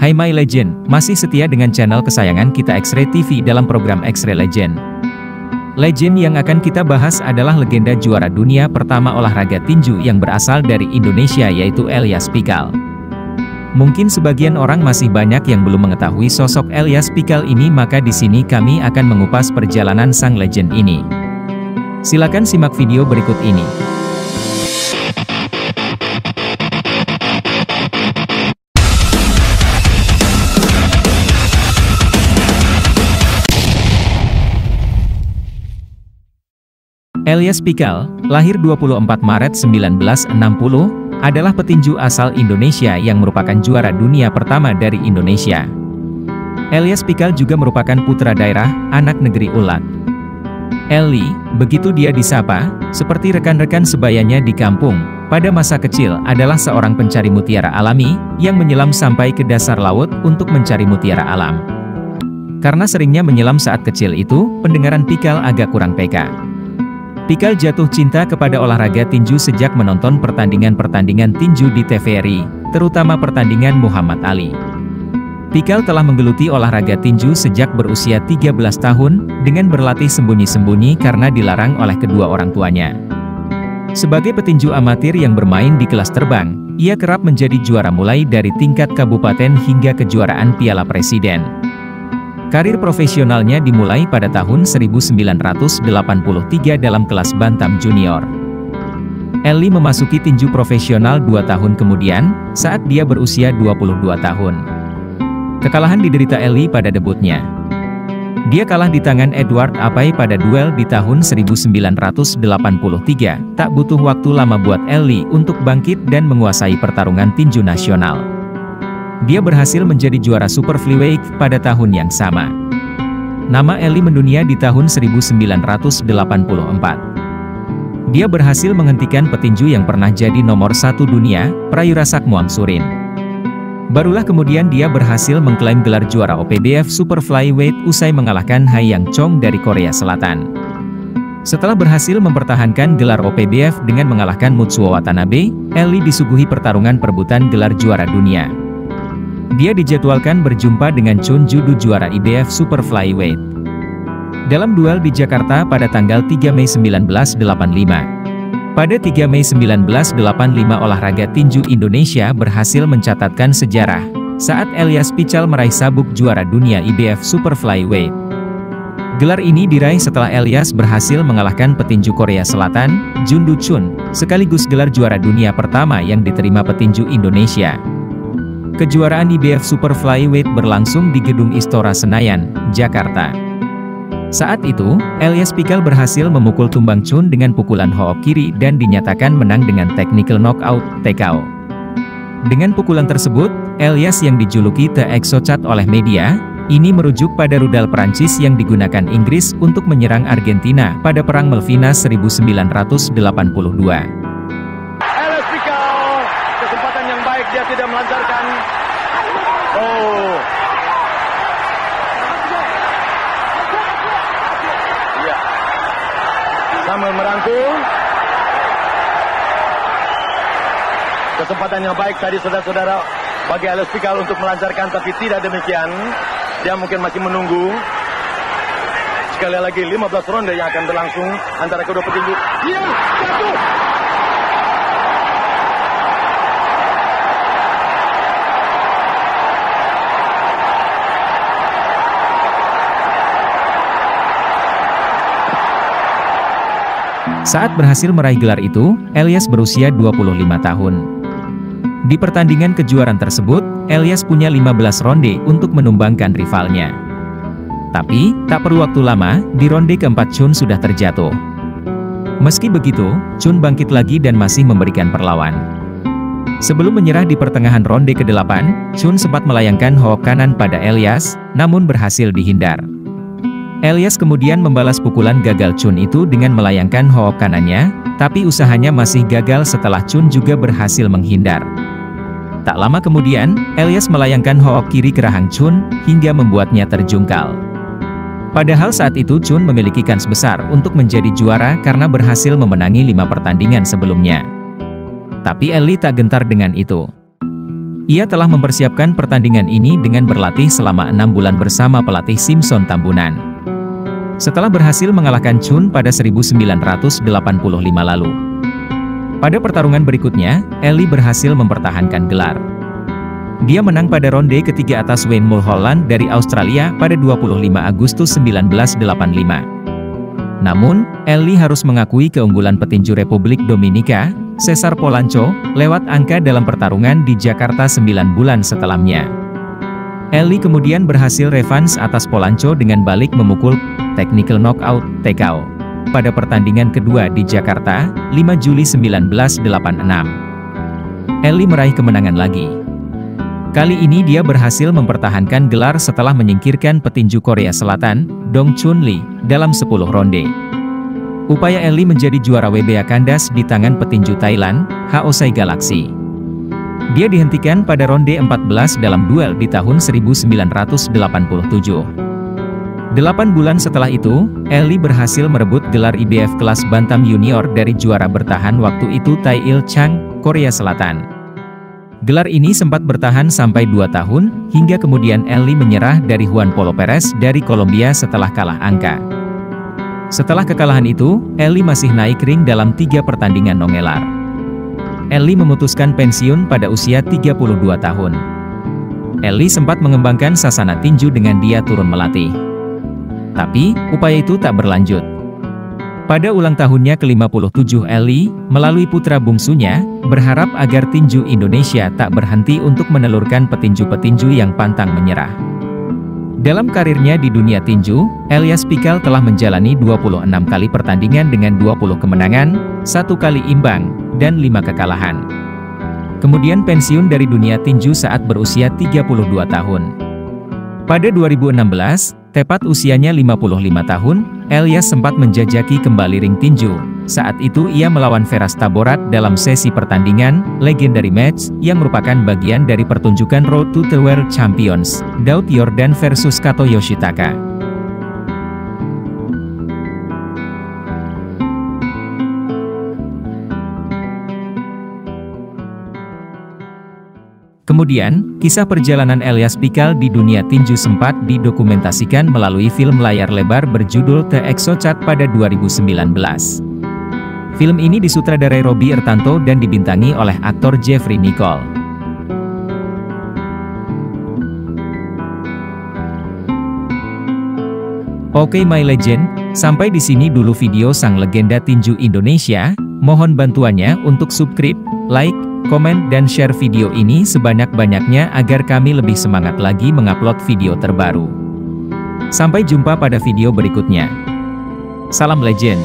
Hai My Legend, masih setia dengan channel kesayangan kita X-Ray TV dalam program X-Ray Legend. Legend yang akan kita bahas adalah legenda juara dunia pertama olahraga tinju yang berasal dari Indonesia yaitu Elyas Pikal. Mungkin sebagian orang masih banyak yang belum mengetahui sosok Elyas Pikal ini, maka di sini kami akan mengupas perjalanan sang legend ini. Silakan simak video berikut ini. Elyas Pikal, lahir 24 Maret 1960, adalah petinju asal Indonesia yang merupakan juara dunia pertama dari Indonesia. Elyas Pikal juga merupakan putra daerah, anak negeri Ulat. Eli, begitu dia disapa, seperti rekan-rekan sebayanya di kampung, pada masa kecil adalah seorang pencari mutiara alami, yang menyelam sampai ke dasar laut untuk mencari mutiara alam. Karena seringnya menyelam saat kecil itu, pendengaran Pikal agak kurang peka. Pikal jatuh cinta kepada olahraga tinju sejak menonton pertandingan-pertandingan tinju di TVRI, terutama pertandingan Muhammad Ali. Pikal telah menggeluti olahraga tinju sejak berusia 13 tahun, dengan berlatih sembunyi-sembunyi karena dilarang oleh kedua orang tuanya. Sebagai petinju amatir yang bermain di kelas terbang, ia kerap menjadi juara mulai dari tingkat kabupaten hingga kejuaraan Piala Presiden. Karir profesionalnya dimulai pada tahun 1983 dalam kelas bantam junior. Eli memasuki tinju profesional 2 tahun kemudian, saat dia berusia 22 tahun. Kekalahan diderita Eli pada debutnya. Dia kalah di tangan Edward Apai pada duel di tahun 1983. Tak butuh waktu lama buat Eli untuk bangkit dan menguasai pertarungan tinju nasional. Dia berhasil menjadi juara super flyweight pada tahun yang sama. Nama Eli mendunia di tahun 1984. Dia berhasil menghentikan petinju yang pernah jadi nomor 1 dunia, Prayurasak Muangsurin. Barulah kemudian dia berhasil mengklaim gelar juara OPBF Super Flyweight usai mengalahkan Ha Yang Chong dari Korea Selatan. Setelah berhasil mempertahankan gelar OPBF dengan mengalahkan Mutsuo Watanabe, Eli disuguhi pertarungan perebutan gelar juara dunia. Dia dijadwalkan berjumpa dengan Chun Judu juara IBF Super Flyweight. Dalam duel di Jakarta pada tanggal 3 Mei 1985. Pada 3 Mei 1985 olahraga tinju Indonesia berhasil mencatatkan sejarah, saat Elyas Pikal meraih sabuk juara dunia IBF Super Flyweight. Gelar ini diraih setelah Elyas berhasil mengalahkan petinju Korea Selatan, Jun Do Chun, sekaligus gelar juara dunia pertama yang diterima petinju Indonesia. Kejuaraan IBF Super Flyweight berlangsung di Gedung Istora Senayan, Jakarta. Saat itu, Elyas Pikal berhasil memukul tumbang Chun dengan pukulan hook kiri dan dinyatakan menang dengan technical knockout, TKO. Dengan pukulan tersebut, Elyas yang dijuluki The Exocet oleh media, ini merujuk pada rudal Perancis yang digunakan Inggris untuk menyerang Argentina pada Perang Malvinas 1982. Elyas Pikal, kesempatan yang baik, dia tidak melancarkan. Ya. Sambil merangkul. Kesempatan yang baik tadi saudara-saudara bagi Elyas Pikal untuk melancarkan, tapi tidak demikian. Dia mungkin masih menunggu. Sekali lagi 15 ronde yang akan berlangsung antara kedua petinju. Dia jatuh. Saat berhasil meraih gelar itu, Elyas berusia 25 tahun. Di pertandingan kejuaraan tersebut, Elyas punya 15 ronde untuk menumbangkan rivalnya. Tapi, tak perlu waktu lama, di ronde keempat Chun sudah terjatuh. Meski begitu, Chun bangkit lagi dan masih memberikan perlawan. Sebelum menyerah di pertengahan ronde ke-8, Chun sempat melayangkan hook kanan pada Elyas, namun berhasil dihindar. Elyas kemudian membalas pukulan gagal Chun itu dengan melayangkan hook kanannya, tapi usahanya masih gagal setelah Chun juga berhasil menghindar. Tak lama kemudian, Elyas melayangkan hook kiri ke rahang Chun, hingga membuatnya terjungkal. Padahal saat itu Chun memiliki kans besar untuk menjadi juara karena berhasil memenangi 5 pertandingan sebelumnya. Tapi Eli tak gentar dengan itu. Ia telah mempersiapkan pertandingan ini dengan berlatih selama 6 bulan bersama pelatih Simpson Tambunan. Setelah berhasil mengalahkan Chun pada 1985 lalu. Pada pertarungan berikutnya, Ellie berhasil mempertahankan gelar. Dia menang pada ronde ketiga atas Wayne Mulholland dari Australia pada 25 Agustus 1985. Namun, Ellie harus mengakui keunggulan petinju Republik Dominika, Cesar Polanco, lewat angka dalam pertarungan di Jakarta 9 bulan setelahnya. Ellie kemudian berhasil revanse atas Polanco dengan balik memukul technical knockout (TKO) pada pertandingan kedua di Jakarta, 5 Juli 1986. Ellie meraih kemenangan lagi. Kali ini dia berhasil mempertahankan gelar setelah menyingkirkan petinju Korea Selatan, Dong Chun Lee, dalam 10 ronde. Upaya Ellie menjadi juara WBA kandas di tangan petinju Thailand, Haosai Galaxy. Dia dihentikan pada ronde 14 dalam duel di tahun 1987. 8 bulan setelah itu, Ellie berhasil merebut gelar IBF kelas bantam junior dari juara bertahan waktu itu Tai Il Chang, Korea Selatan. Gelar ini sempat bertahan sampai 2 tahun, hingga kemudian Ellie menyerah dari Juan Polo Perez dari Kolombia setelah kalah angka. Setelah kekalahan itu, Ellie masih naik ring dalam 3 pertandingan nongelar. Ellie memutuskan pensiun pada usia 32 tahun. Ellie sempat mengembangkan sasana tinju dengan dia turun melatih. Tapi, upaya itu tak berlanjut. Pada ulang tahunnya ke-57 Ellie, melalui putra bungsunya, berharap agar tinju Indonesia tak berhenti untuk menelurkan petinju-petinju yang pantang menyerah. Dalam karirnya di dunia tinju, Elias Pikal telah menjalani 26 kali pertandingan dengan 20 kemenangan, 1 kali imbang, dan 5 kekalahan. Kemudian pensiun dari dunia tinju saat berusia 32 tahun. Pada 2016, tepat usianya 55 tahun, Elias sempat menjajaki kembali ring tinju. Saat itu ia melawan Veras Taborat dalam sesi pertandingan legendary match yang merupakan bagian dari pertunjukan Road to the World Champions, Daud Yordan versus Kato Yoshitaka. Kemudian, kisah perjalanan Elias Pikal di dunia tinju sempat didokumentasikan melalui film layar lebar berjudul The Exochat pada 2019. Film ini disutradarai Robby Ertanto dan dibintangi oleh aktor Jeffrey Nicole. Oke my legend, sampai di sini dulu video sang legenda tinju Indonesia. Mohon bantuannya untuk subscribe, like, komen, dan share video ini sebanyak-banyaknya agar kami lebih semangat lagi mengupload video terbaru. Sampai jumpa pada video berikutnya. Salam legend.